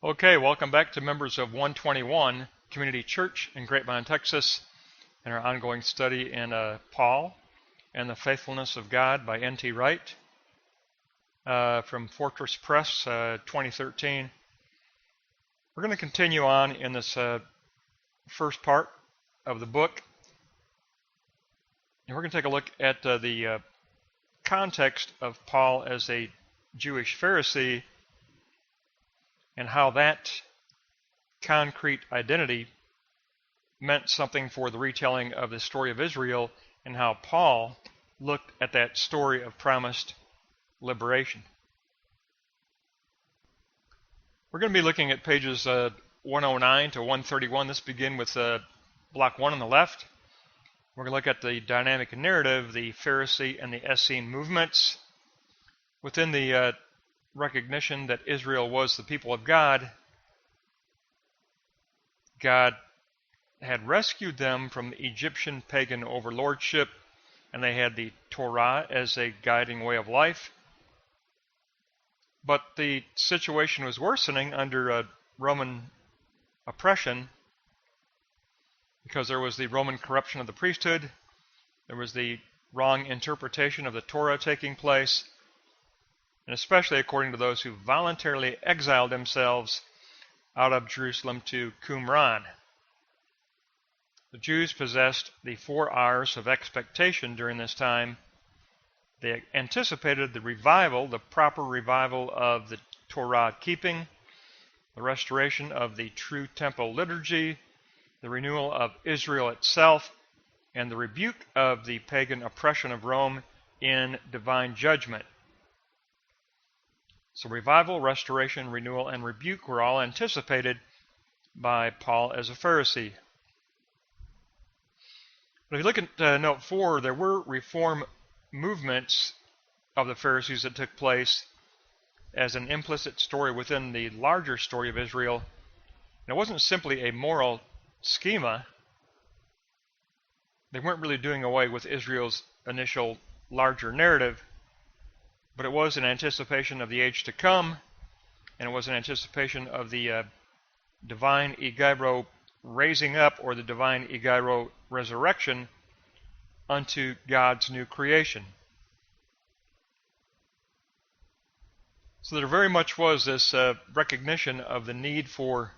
Okay, welcome back to members of 121 Community Church in Grapevine, Texas, and our ongoing study in Paul and the Faithfulness of God by N.T. Wright from Fortress Press, 2013. We're going to continue on in this first part of the book, and we're going to take a look at the context of Paul as a Jewish Pharisee and how that concrete identity meant something for the retelling of the story of Israel, and how Paul looked at that story of promised liberation. We're going to be looking at pages 109 to 131. This begins with block 1 on the left. We're going to look at the dynamic narrative, the Pharisee and the Essene movements. Within the recognition that Israel was the people of God, God had rescued them from the Egyptian pagan overlordship, and they had the Torah as a guiding way of life. But the situation was worsening under Roman oppression, because there was the Roman corruption of the priesthood, there was the wrong interpretation of the Torah taking place, and especially according to those who voluntarily exiled themselves out of Jerusalem to Qumran. The Jews possessed the 4 R's of expectation during this time. They anticipated the revival, the proper revival of the Torah keeping, the restoration of the true temple liturgy, the renewal of Israel itself, and the rebuke of the pagan oppression of Rome in divine judgment. So revival, restoration, renewal, and rebuke were all anticipated by Paul as a Pharisee. But if you look at note 4, there were reform movements of the Pharisees that took place as an implicit story within the larger story of Israel. And it wasn't simply a moral schema. They weren't really doing away with Israel's initial larger narrative, but it was an anticipation of the age to come, and it was an anticipation of the divine Egeiro raising up, or the divine Egeiro resurrection unto God's new creation. So there very much was this recognition of the need for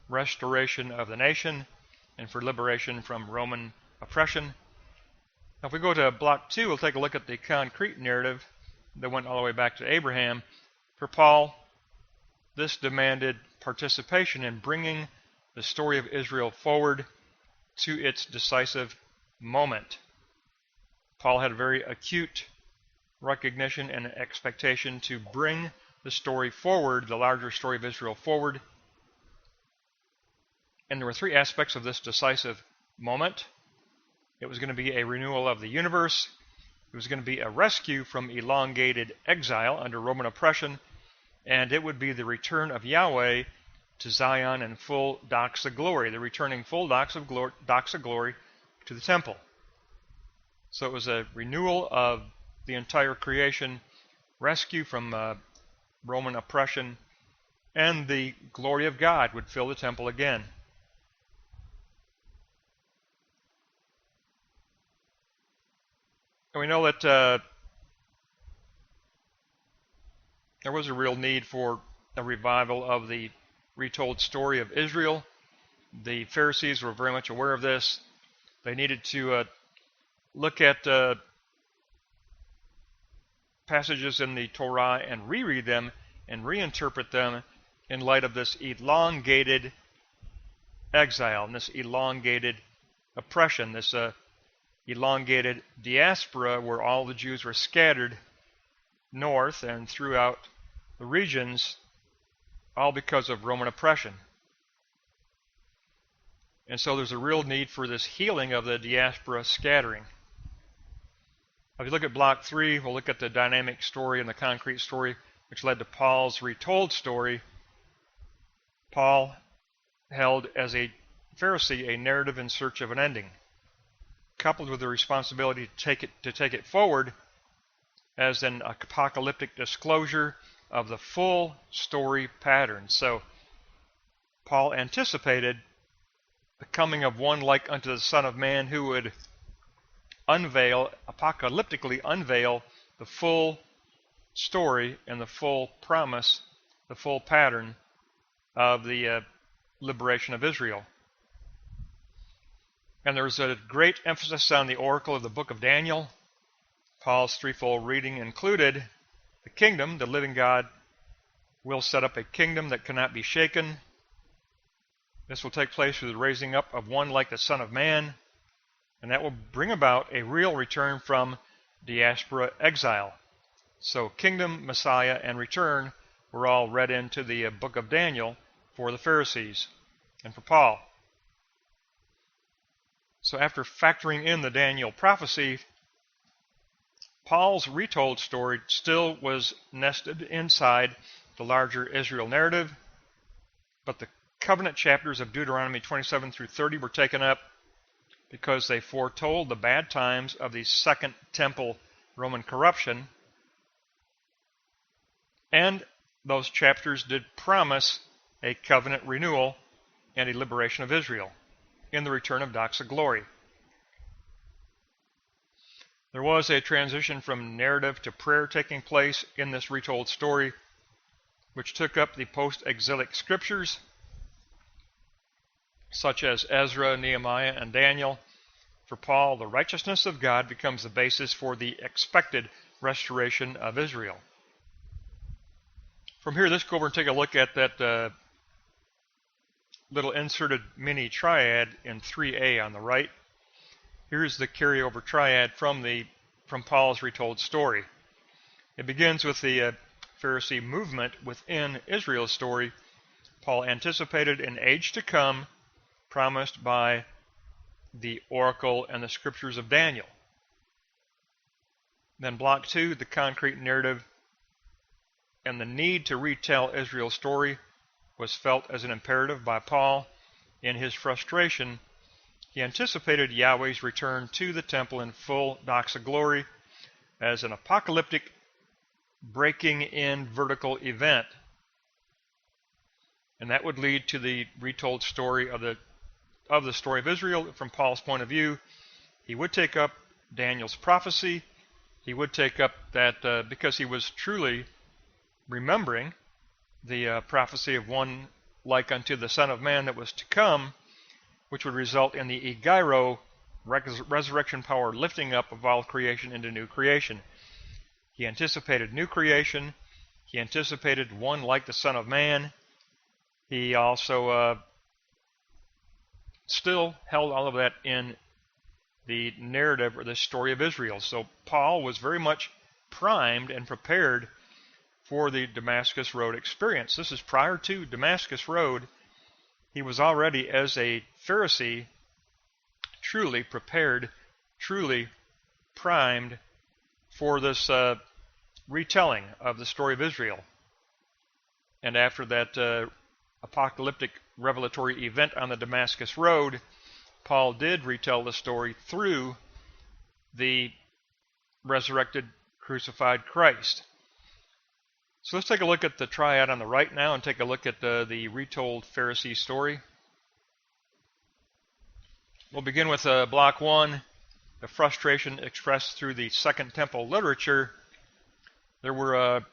restoration of the nation and for liberation from Roman oppression. Now if we go to block 2, we'll take a look at the concrete narrative that went all the way back to Abraham. For Paul, this demanded participation in bringing the story of Israel forward to its decisive moment. Paul had a very acute recognition and expectation to bring the story forward, the larger story of Israel forward. And there were 3 aspects of this decisive moment. It was going to be a renewal of the universe. It was going to be a rescue from elongated exile under Roman oppression, and it would be the return of Yahweh to Zion in full doxa glory, the returning full doxa glory to the temple. So it was a renewal of the entire creation, rescue from Roman oppression, and the glory of God would fill the temple again. And we know that there was a real need for a revival of the retold story of Israel. The Pharisees were very much aware of this. They needed to look at passages in the Torah and reread them and reinterpret them in light of this elongated exile and this elongated oppression, this elongated diaspora where all the Jews were scattered north and throughout the regions, all because of Roman oppression. And so there's a real need for this healing of the diaspora scattering. If you look at block 3, we'll look at the dynamic story and the concrete story, which led to Paul's retold story. Paul held as a Pharisee a narrative in search of an ending, coupled with the responsibility to take it forward as an apocalyptic disclosure of the full story pattern. So Paul anticipated the coming of one like unto the Son of Man who would apocalyptically unveil the full story and the full promise, the full pattern of the liberation of Israel. And there's a great emphasis on the oracle of the book of Daniel. Paul's threefold reading included the kingdom, the living God will set up a kingdom that cannot be shaken. This will take place through the raising up of one like the Son of Man, and that will bring about a real return from diaspora exile. So kingdom, Messiah, and return were all read into the book of Daniel for the Pharisees and for Paul. So after factoring in the Daniel prophecy, Paul's retold story still was nested inside the larger Israel narrative, but the covenant chapters of Deuteronomy 27 through 30 were taken up because they foretold the bad times of the Second Temple Roman corruption, and those chapters did promise a covenant renewal and a liberation of Israel in the return of doxa glory. There was a transition from narrative to prayer taking place in this retold story, which took up the post-exilic scriptures, such as Ezra, Nehemiah, and Daniel. For Paul, the righteousness of God becomes the basis for the expected restoration of Israel. From here, let's go over and take a look at that little inserted mini triad in 3a on the right. Here's the carryover triad from Paul's retold story. It begins with the Pharisee movement within Israel's story. Paul anticipated an age to come promised by the oracle and the scriptures of Daniel. Then block 2, the concrete narrative and the need to retell Israel's story was felt as an imperative by Paul. In his frustration, he anticipated Yahweh's return to the temple in full doxa glory as an apocalyptic breaking in vertical event. And that would lead to the retold story of the story of Israel from Paul's point of view. He would take up Daniel's prophecy. He would take up that because he was truly remembering the prophecy of one like unto the Son of Man that was to come, which would result in the Egeiro resurrection power lifting up of all creation into new creation. He anticipated new creation. He anticipated one like the Son of Man. He also still held all of that in the narrative or the story of Israel. So Paul was very much primed and prepared for the Damascus Road experience. This is prior to Damascus Road. He was already, as a Pharisee, truly prepared, truly primed for this retelling of the story of Israel. And after that apocalyptic revelatory event on the Damascus Road, Paul did retell the story through the resurrected, crucified Christ. So let's take a look at the triad on the right now and take a look at the retold Pharisee story. We'll begin with block 1, the frustration expressed through the Second Temple literature. There were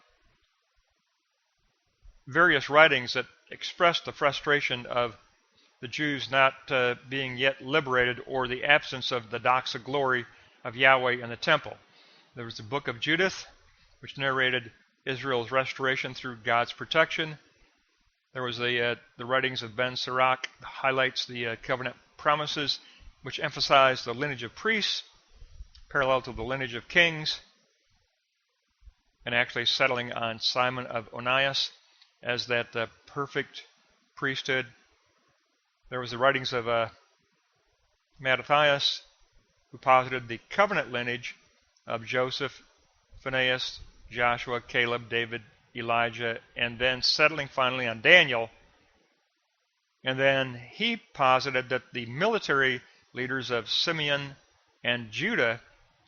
various writings that expressed the frustration of the Jews not being yet liberated, or the absence of the doxa glory of Yahweh in the temple. There was the book of Judith, which narrated Israel's restoration through God's protection. There was the writings of Ben Sirach, highlights the covenant promises, which emphasize the lineage of priests, parallel to the lineage of kings, and actually settling on Simon of Onias as that perfect priesthood. There was the writings of Mattathias, who posited the covenant lineage of Joseph, Phinehas, Joshua, Caleb, David, Elijah, and then settling finally on Daniel. And then he posited that the military leaders of Simeon and Judah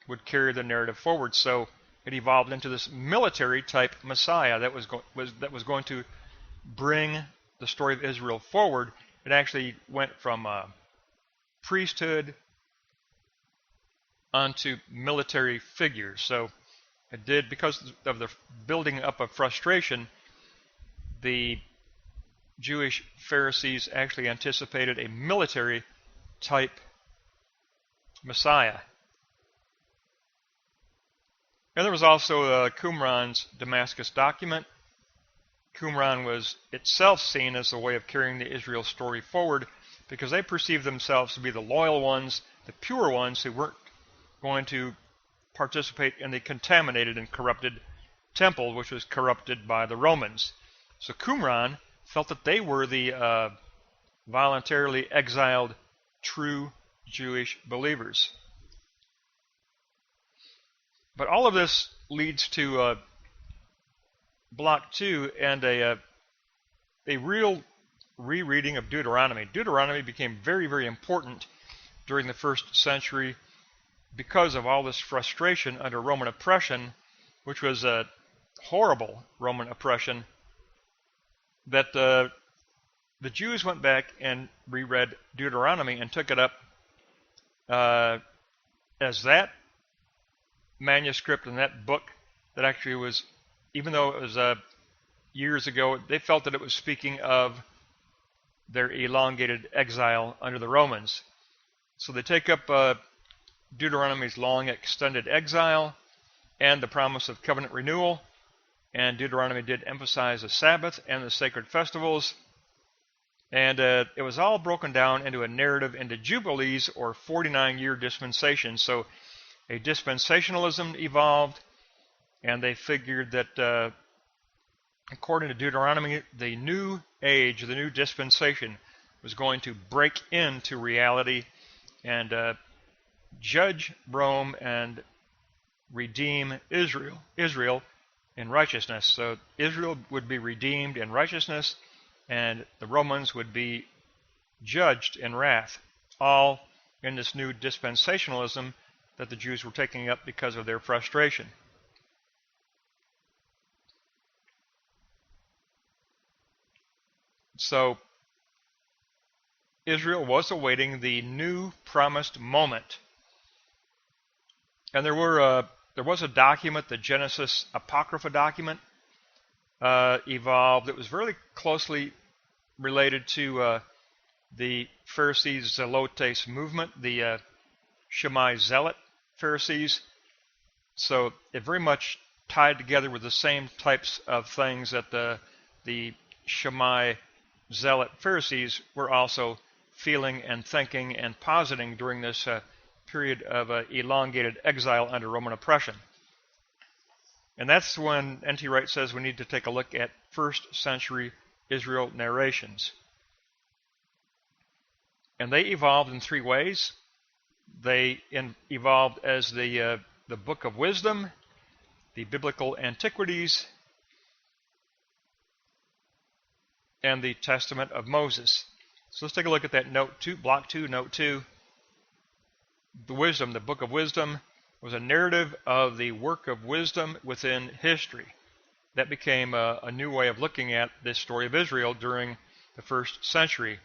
would carry the narrative forward. So it evolved into this military type Messiah that was going to bring the story of Israel forward, it actually went from priesthood onto military figures. So it did, because of the building up of frustration, the Jewish Pharisees actually anticipated a military type Messiah. And there was also Qumran's Damascus document. Qumran was itself seen as a way of carrying the Israel story forward, because they perceived themselves to be the loyal ones, the pure ones, who weren't going to participate in the contaminated and corrupted temple, which was corrupted by the Romans. So Qumran felt that they were the voluntarily exiled true Jewish believers. But all of this leads to Block 2 and a real rereading of Deuteronomy. Deuteronomy became very, very important during the first century because of all this frustration under Roman oppression, which was a horrible Roman oppression, that the Jews went back and reread Deuteronomy and took it up as that manuscript and that book that actually was, even though it was years ago, they felt that it was speaking of their elongated exile under the Romans. So they take up Deuteronomy's long extended exile and the promise of covenant renewal, and Deuteronomy did emphasize the Sabbath and the sacred festivals, and it was all broken down into a narrative into Jubilees, or 49-year dispensations. So a dispensationalism evolved, and they figured that according to Deuteronomy, the new age, the new dispensation, was going to break into reality and judge Rome and redeem Israel in righteousness. So Israel would be redeemed in righteousness, and the Romans would be judged in wrath, all in this new dispensationalism that the Jews were taking up because of their frustration. So Israel was awaiting the new promised moment. And there was a document, the Genesis Apocrypha document, evolved. It was very closely related to the Pharisee-Zelotes movement, the Shammai Zealot Pharisees. So it very much tied together with the same types of things that the Shammai Zealot Pharisees were also feeling and thinking and positing during this period of elongated exile under Roman oppression. And that's when N.T. Wright says we need to take a look at first century Israel narrations. And they evolved in three ways. They evolved as the Book of Wisdom, the Biblical Antiquities, and the Testament of Moses. So let's take a look at that note 2, block 2, note 2. The Wisdom, the Book of Wisdom, was a narrative of the work of wisdom within history. That became a new way of looking at this story of Israel during the first century.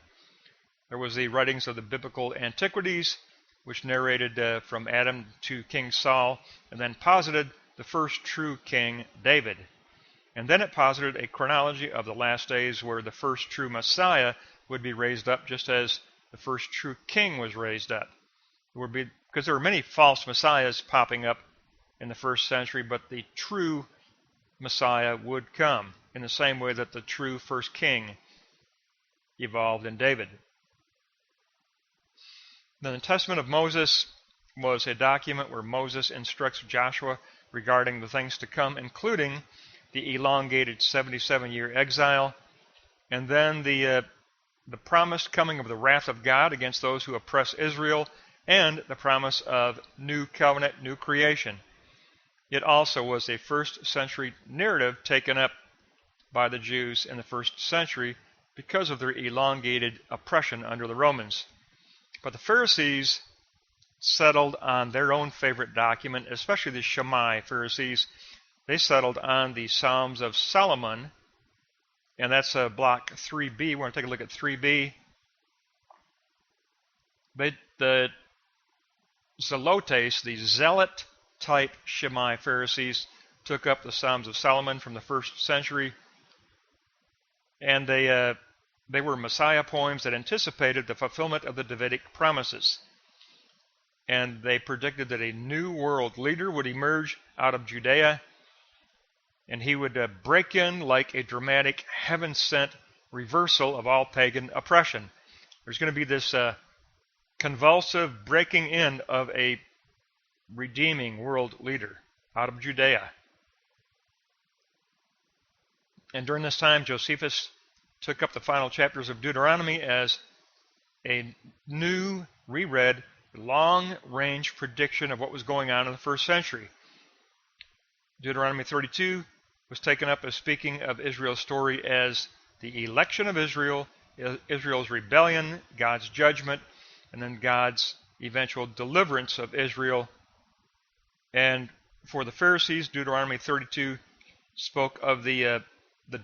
There was the writings of the Biblical Antiquities, which narrated from Adam to King Saul, and then posited the first true king, David. And then it posited a chronology of the last days where the first true Messiah would be raised up, just as the first true king was raised up. Because there were many false messiahs popping up in the first century, but the true Messiah would come in the same way that the true first king evolved in David. Then the Testament of Moses was a document where Moses instructs Joshua regarding the things to come, including the elongated 77-year exile, and then the promised coming of the wrath of God against those who oppress Israel, and the promise of new covenant, new creation. It also was a first century narrative taken up by the Jews in the first century because of their elongated oppression under the Romans. But the Pharisees settled on their own favorite document, especially the Shammai Pharisees. They settled on the Psalms of Solomon, And that's block 3B. We're going to take a look at 3B. The Zelotes, the zealot-type Shammai Pharisees, took up the Psalms of Solomon from the 1st century, and they were Messiah poems that anticipated the fulfillment of the Davidic promises. And they predicted that a new world leader would emerge out of Judea, and he would break in like a dramatic heaven-sent reversal of all pagan oppression. There's going to be this convulsive breaking in of a redeeming world leader out of Judea. And during this time, Josephus took up the final chapters of Deuteronomy as a new, reread, long-range prediction of what was going on in the 1st century. Deuteronomy 32 was taken up as speaking of Israel's story as the election of Israel, Israel's rebellion, God's judgment, and then God's eventual deliverance of Israel. And for the Pharisees, Deuteronomy 32 spoke of the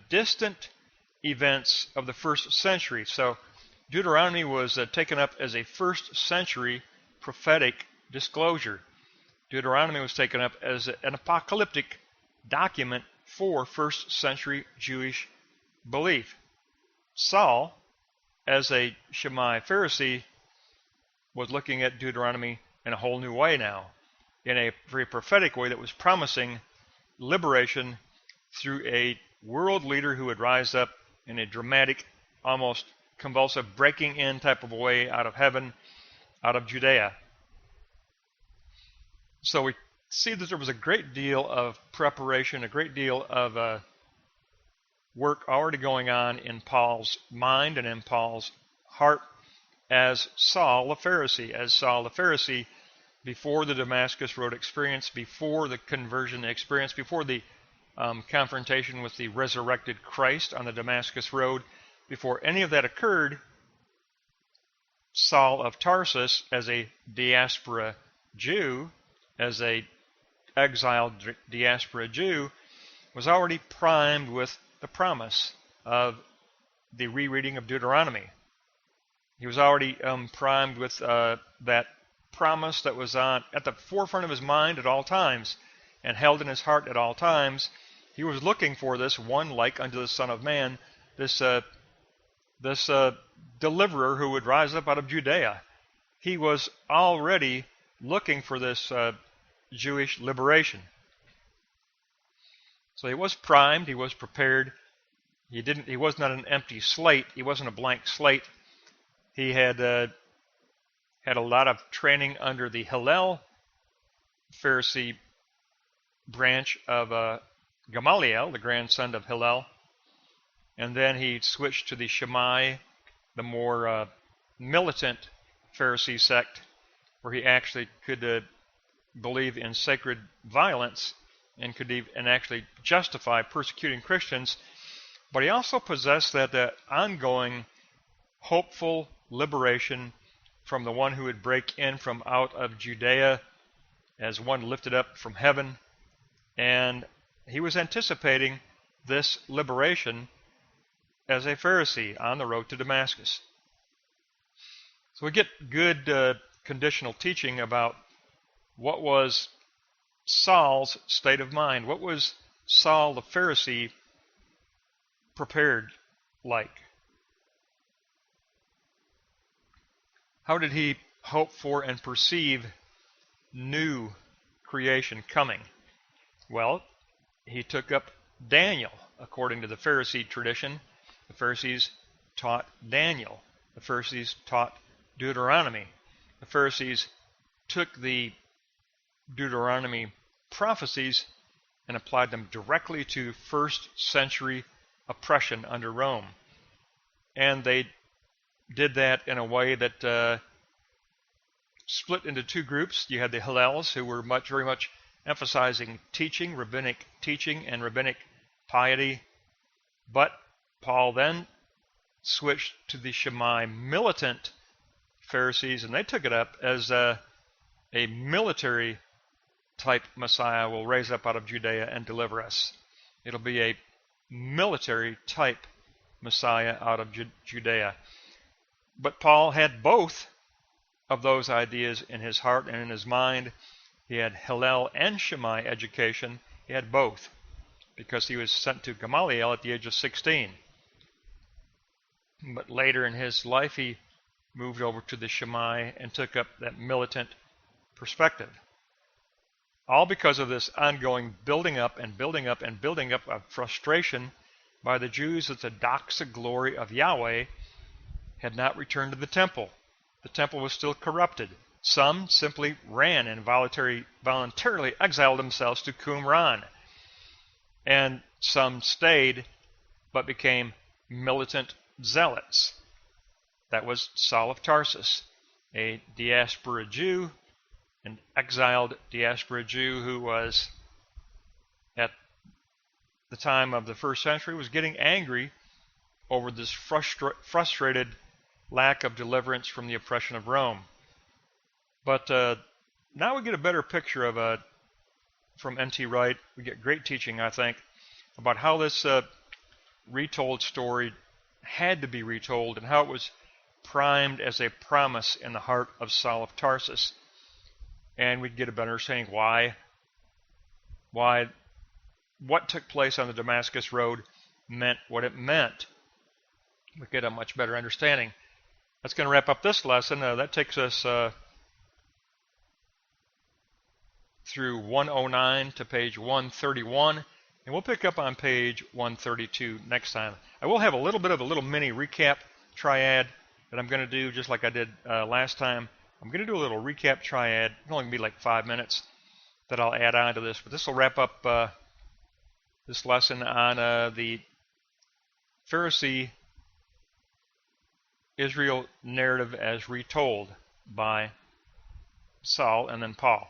distant events of the 1st century. So Deuteronomy was taken up as a 1st century prophetic disclosure. Deuteronomy was taken up as an apocalyptic document for 1st century Jewish belief. Saul, as a Shammai Pharisee, was looking at Deuteronomy in a whole new way now, in a very prophetic way that was promising liberation through a world leader who would rise up in a dramatic, almost convulsive breaking in type of a way out of heaven, out of Judea. So we see that there was a great deal of preparation, a great deal of work already going on in Paul's mind and in Paul's heart as Saul the Pharisee, before the Damascus Road experience, before the conversion experience, before the confrontation with the resurrected Christ on the Damascus Road. Before any of that occurred, Saul of Tarsus, as a diaspora Jew, as a exiled diaspora Jew, was already primed with the promise of the rereading of Deuteronomy. He was already primed with that promise that was at the forefront of his mind at all times and held in his heart at all times. He was looking for this one like unto the Son of Man, this deliverer who would rise up out of Judea. He was already looking for this Jewish liberation. So he was primed, he was prepared. He was not an empty slate. He wasn't a blank slate. He had a lot of training under the Hillel Pharisee branch of Gamaliel, the grandson of Hillel. And then he switched to the Shammai, the more militant Pharisee sect, where he actually could believe in sacred violence and and actually justify persecuting Christians. But he also possessed that ongoing hopeful liberation from the one who would break in from out of Judea as one lifted up from heaven. And he was anticipating this liberation as a Pharisee on the road to Damascus. So we get good conditional teaching about what was Saul's state of mind. What was Saul the Pharisee prepared like? How did he hope for and perceive new creation coming? Well, he took up Daniel, according to the Pharisee tradition. The Pharisees taught Daniel. The Pharisees taught Deuteronomy. The Pharisees took the Deuteronomy prophecies and applied them directly to 1st century oppression under Rome. And they did that in a way that split into two groups. You had the Hillels, who were very much emphasizing teaching, rabbinic teaching, and rabbinic piety. But Paul then switched to the Shammai militant Pharisees, and they took it up as a military type Messiah will raise up out of Judea and deliver us. It'll be a military type Messiah out of Judea. But Paul had both of those ideas in his heart and in his mind. He had Hillel and Shammai education. He had both because he was sent to Gamaliel at the age of 16. But later in his life, he moved over to the Shammai and took up that militant perspective. All because of this ongoing building up and building up and building up of frustration by the Jews that the doxa glory of Yahweh had not returned to the temple. The temple was still corrupted. Some simply ran and voluntarily exiled themselves to Qumran. And some stayed but became militant zealots. That was Saul of Tarsus, a diaspora Jew, an exiled diaspora Jew who was, at the time of the first century, was getting angry over this frustrated lack of deliverance from the oppression of Rome. But now we get a better picture of from N.T. Wright. We get great teaching, I think, about how this retold story had to be retold and how it was primed as a promise in the heart of Saul of Tarsus. And we'd get a better understanding why what took place on the Damascus Road meant what it meant. We get a much better understanding. That's going to wrap up this lesson. That takes us through 109 to page 131, and we'll pick up on page 132 next time. I will have a little bit of a little mini recap triad that I'm going to do just like I did last time. I'm going to do a little recap triad. It'll only be like 5 minutes that I'll add on to this, but this will wrap up this lesson on the Pharisee Israel narrative as retold by Saul and then Paul.